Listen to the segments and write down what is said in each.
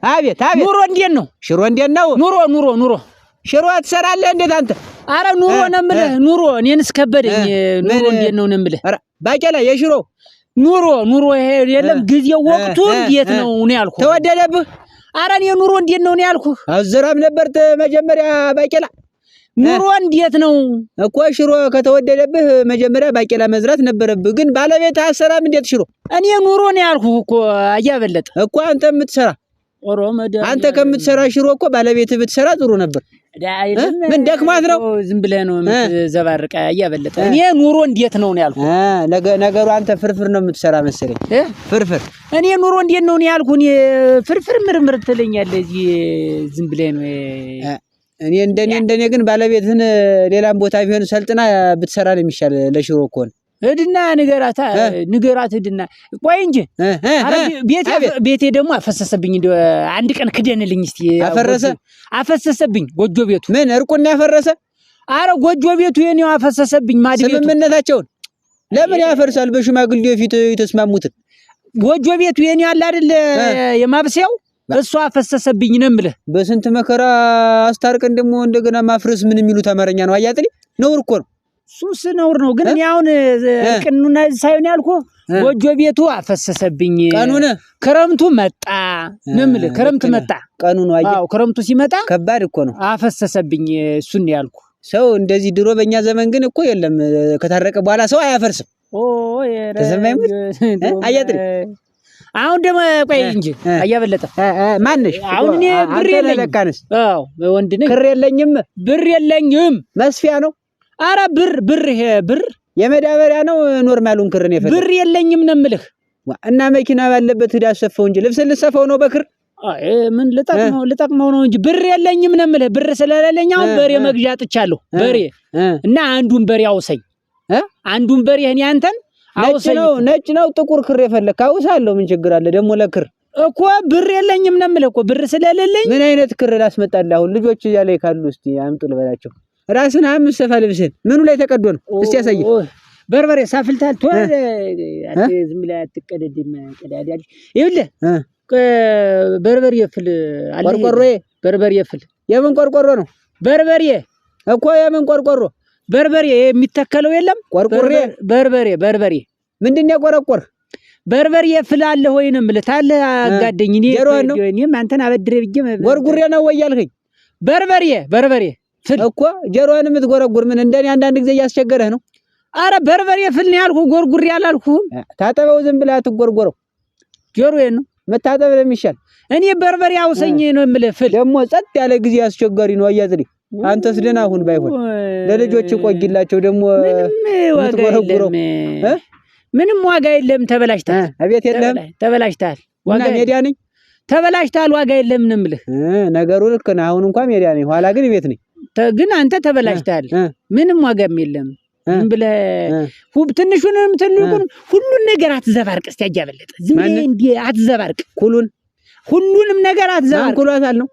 አቤት አቤት ኑሮ እንዴት ነው? ሽሮ እንዴት ነው? ኑሮ ሽሮ ትሰራለህ እንዴት አንተ? አረ ኑሮ ነው የምልህ ኑሮ እኔንስ ከበደኝ ኑሮ እንዴት ነው የምልህ? አረ ባቄላ የሽሮ ኑሮ ይሄ የለም ጊዜው ወቅቱ እንዴት ነው ያልኩህ? ተወደደብህ? አረ እኔ ኑሮ እንዴት ነው ያልኩህ? አዘራም ነበር መጀመሪያ ባቄላ ኑሮ እንዴት ነው እኮ ሽሮ ከተወደደብህ መጀመሪያ ባቄላ መዝራት ነበረብህ። ግን ባለቤት አሰራም እንዴት ሽሮ? እኔ ኑሮ ነው ያልኩህ እኮ አያበለጠ እኮ አንተ የምትሰራ አንተ ከምትሰራ ሽሮ እኮ ባለቤት ብትሰራ ጥሩ ነበር። ምን ደክማት ነው? ዝም ብለህ ነው የምትዘባርቀ አያበለጠ። እኔ ኑሮ እንዴት ነው ያልኩህ? ነገሩ አንተ ፍርፍር ነው የምትሰራ መሰለኝ። ፍርፍር እኔ ኑሮ እንዴት ነው ያልኩህ? እኔ ፍርፍር ምርምር ትለኛለህ እዚህ ዝም ብለህ ነው። እኔ እንደኔ ግን ባለቤትህን ሌላም ቦታ ቢሆን ሰልጥና ብትሰራ ነው የሚሻል ለሽሮ እኮ ነው። እድና ንገራት እድና ቆይ እንጂ ቤቴ ደግሞ አፈሰሰብኝ። እንደ አንድ ቀን ክደንልኝ እስቲ። አፈሰሰብኝ ጎጆ ቤቱ። ምን እርቁና ያፈረሰ? አረ ጎጆ ቤቱ የኔው አፈሰሰብኝ። ማድቤቱ ስምምነታቸውን ለምን ያፈርሳል? በሽማግሌው ፊት የተስማሙትን ጎጆ ቤቱ የኔው አለ አይደል የማብሰያው እሱ አፈሰሰብኝ ነው የምልህ። በስንት መከራ አስታርቀን ደግሞ እንደገና ማፍረስ ምን የሚሉት አማርኛ ነው? አያጥሊ ነውር እኮ ነው። ሱስ ነውር ነው። ግን እኔ አሁን ቅኑና ሳይሆን ያልኩህ ጎጆ ቤቱ አፈሰሰብኝ። ቀኑን ክረምቱ መጣ ነው የምልህ። ክረምት መጣ ቀኑ ነው። አዎ ክረምቱ ሲመጣ ከባድ እኮ ነው። አፈሰሰብኝ እሱን ያልኩህ። ሰው እንደዚህ ድሮ በእኛ ዘመን ግን እኮ የለም ከታረቀ በኋላ ሰው አያፈርስም። ተሰማኝ አያጥሊ አሁን ደግሞ ቆይ እንጂ አያበለጠ ማንሽ አሁን እኔ ብር የለኝም። አዎ ወንድ ነኝ። ብር የለኝም መስፊያ ነው። አረ ብር ይሄ ብር የመዳበሪያ ነው። ኖርማሉን ክር ነው የፈለክ? ብር የለኝም ነው የምልህ። እና መኪና ባለበት ሂድ አሰፈው እንጂ ልብስ ልሰፈው ነው በክር? አይ ምን ልጠቅመው ነው እንጂ ብር የለኝም ነው የምልህ። ብር ስለሌለኝ አሁን በሬ መግዣ ጥቻለሁ። በሬ እና አንዱን በሬ አውሰኝ። አንዱን በሬ እኔ አንተን ነጭ ነው ጥቁር ክር የፈለክ? አውሳለሁ። ምን ችግር አለ ደግሞ ለክር እኮ ብር የለኝም ነው የምልህ እኮ ብር ስለሌለኝ። ምን አይነት ክር ላስመጣልህ? አሁን ልጆች እያለ ካሉ እስቲ አምጡ ልበላቸው። ራስን አምስት ሰፋ ልብስን ምኑ ላይ ተቀዶ ነው? እስቲ ያሳይ። በርበሬ ሳፍልታል ቶል ዝም ብለህ አትቀደድም። ቀዳዳል ይኸውልህ በርበሬ ፍል አለ። ቆርቆሮዬ በርበሬ ፍል የምን ቆርቆሮ ነው? በርበሬ እኮ የምን ቆርቆሮ? በርበሬ የሚተከለው የለም። ቆርቆሬ በርበሬ ምንድን ነው ቆረቆር? በርበሬ ፍል አለ ወይ ነው የምልህ። ታለ አጋደኝ እኔም አንተን አበድሬ ብዬ ጎርጉሬ ነው ወይ ያልከኝ? በርበሬ ፍል እኮ ጀሮህን የምትጎረጉር ምን እንደኔ አንዳንድ ጊዜ እያስቸገረህ ነው? አረ በርበሬ ፍል ነው ያልኩህ፣ ጎርጉሬ አላልኩህም። ታጠበው ዝም ብለህ አትጎርጎረው። ጆሮዬን ነው መታጠብ ለሚሻል። እኔ በርበሬ አውሰኝ ነው የምልህ። ፍል ደግሞ ጸጥ ያለ ጊዜ አስቸጋሪ ነው። አያዝሪ አንተስ ደህና ሁን። ባይሆን ለልጆች ቆይላቸው ደግሞ የምትጎረጉረው ምንም ዋጋ የለም። ተበላሽታል። አቤት የለም ተበላሽታል። ዋጋ ሜዲያ ነኝ ተበላሽታል። ዋጋ የለም ነው የምልህ። ነገሩ ልክ ነው። አሁን እንኳን ሜዲያ ነኝ፣ ኋላ ግን ቤት ነኝ። ግን አንተ ተበላሽታል። ምንም ዋጋም የለም። ዝም ብለህ ትንሹንም ትልቁንም ሁሉን ነገር አትዘባርቅ። እስቲ አያበለጠ ዝም ብለህ እንዴ አትዘባርቅ። ሁሉንም ነገር አትዘባርቅ። ማንኩሏታል ነው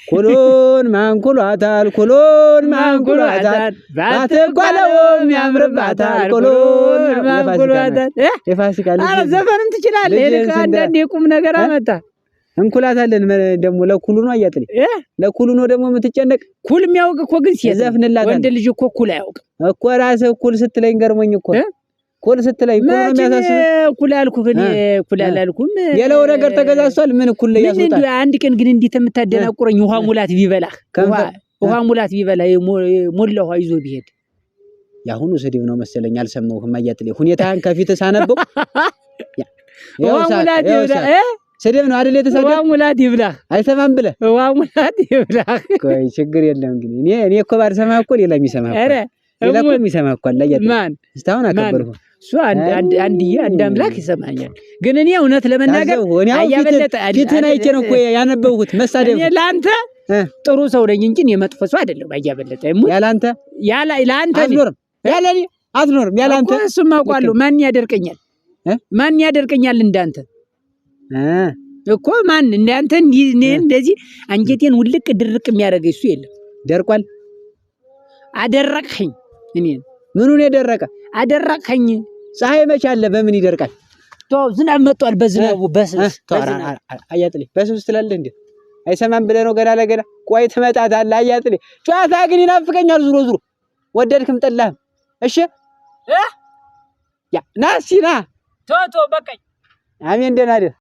ኩሉን ማንኩሏታል ባትቆለውም ያምርባታል። ኩሉን ማንኩሏታል የፋሲካ ልጅ። አረ ዘፈንም ትችላለህ። አንዳንዴ ቁም ነገር አመጣ። እንኩላታለን ደግሞ ለኩሉ ነው አያጥልኝ። ለኩሉ ነው ደግሞ የምትጨነቅ። ኩል የሚያውቅ እኮ ግን ሲዘፍንላታል። ወንድ ልጅ እኮ ኩል አያውቅም እኮ። ራስህ ኩል ስትለኝ ገርሞኝ እኮ ኩል ስትለኝ ኩል ነው የሚያሳስብ። ኩል አልኩህ እኔ ኩል አላልኩም። የለው ነገር ተገዛዝቷል። ምን ኩል ላይ ያስወጣል? አንድ ቀን ግን እንዴት የምታደናቁረኝ ውሃ ሙላት ቢበላህ ሞላ ውሃ ይዞ ቢሄድ። ያሁኑ ስድብ ነው መሰለኝ። አልሰማሁህም አያጥልኝ። ሁኔታን ከፊት ሳነበው ውሃ ሙላት ይብላህ ስድብ ነው አይደል? የተሰደብ ውሃ ሙላት ይብላህ አይሰማም ብለህ ውሃ ሙላት ይብላህ። ቆይ ችግር የለም ግን እኔ እኮ ባልሰማ እኮ ሌላ የሚሰማ እኮ ሌላ እኮ የሚሰማ እኮ አለ። ማን እስካሁን አከበርኩ። እሱ አንድ አምላክ ይሰማኛል። ግን እኔ እውነት ለመናገር አያበለጠ ፊትህን አይቼ ነው እኮ ያነበብኩት። መሳደብ እኔ ለአንተ ጥሩ ሰው ነኝ እንጂ የመጥፎ ሰው አይደለም። አያበለጠ ያላንተ ለአንተ ያለኔ አትኖርም። ያላንተ እሱማ አውቃለሁ። ማን ያደርቀኛል እንዳንተ እኮ ማን እንዳንተ እንደዚህ አንጀቴን ውልቅ ድርቅ የሚያደርገኝ እሱ የለም። ደርቋል። አደረቅኸኝ። እኔን ምኑን የደረቀ አደረቅኸኝ? ፀሐይ መች አለ በምን ይደርቃል? ዝናብ መጥቷል። በዝናቡ በስብስ አያጥልኝ በስብስ ትላለህ እንዴ? አይሰማም ብለህ ነው ገና ለገና ቆይ ትመጣታለህ አያጥልኝ ጨዋታ ግን ይናፍቀኛል ዙሮ ዙሮ ወደድክም ጠላህም እሺ ያ ና እስኪ ና ቶቶ በቃኝ አሜን ደህና አይደል